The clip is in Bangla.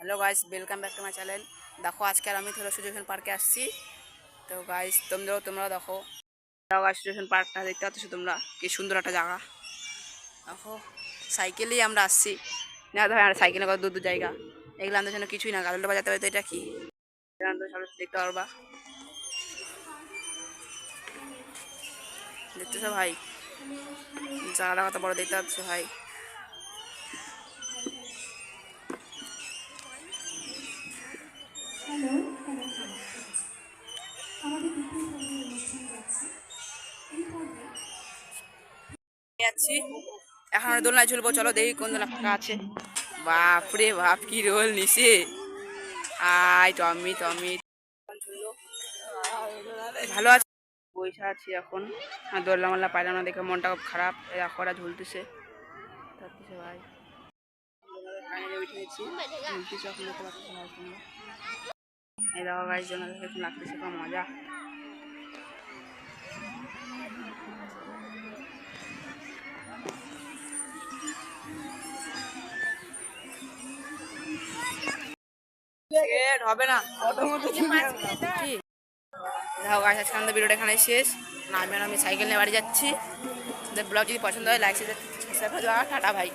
Hello guys, welcome back to my channel. দেখো আজকে আমি থোড়া সুজেশন পার্কে আসছি। তো গাইস তোমরা দেখো গাইস, সুজেশন পার্কটা দেখতে পাচ্ছ তোমরা, কি সুন্দর একটা জায়গা। দেখো সাইকেলেই আমরা আসছি না, ধর সাইকেলে কত দূর দূর জায়গা। এগুলো আমাদের জন্য কিছুই না, গাড়িটা বাজাতে হবে। তো এটা কি দেখতে পারবা, দেখতেছো ভাই জায়গাটা কত বড় দেখতে পাচ্ছ ভাই। যাচ্ছি এখন, দোলনায় ঝুলবো। চলো দেখি কোন দোলনা ফাঁকা আছে। বাপরে বাপ, কি রোল নিছে। আই টমি টমি ভালো আছে। বৈশা আছি এখন, আর দোলনা মোল্লা পাইলাম না দেখে মনটা খুব খারাপ। দেখো ওরা ঝুলতেছে ভাই। ঝুলতেছে এখন, দেখতে পাচ্ছি ভাই তোমরা। এই দেখো গাইস, জন্য লাগতেছে খুব মজা। হবে না ঠিক। দেখো গাছ, আজকে আমাদের ভিডিওটা এখানে শেষ। না আমি সাইকেল নিয়ে বাড়ি যাচ্ছি। ব্লগ যদি পছন্দ হয় লাইক সাবস্ক্রাইব করে দেওয়া। টাটা ভাই।